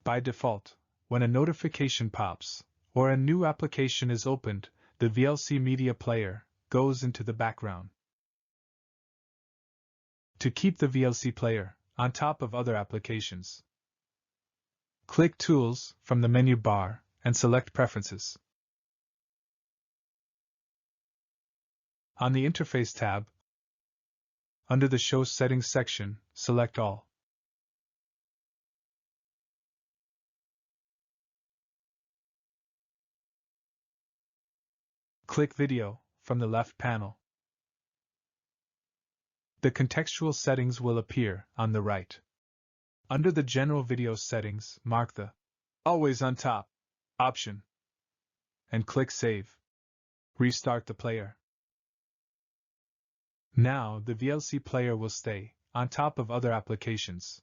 By default, when a notification pops, or a new application is opened, the VLC Media Player goes into the background. To keep the VLC Player on top of other applications, click Tools from the menu bar and select Preferences. On the Interface tab, under the Show Settings section, select All. Click Video from the left panel. The contextual settings will appear on the right. Under the General Video Settings, mark the Always on Top option and click Save. Restart the player. Now the VLC Player will stay on top of other applications.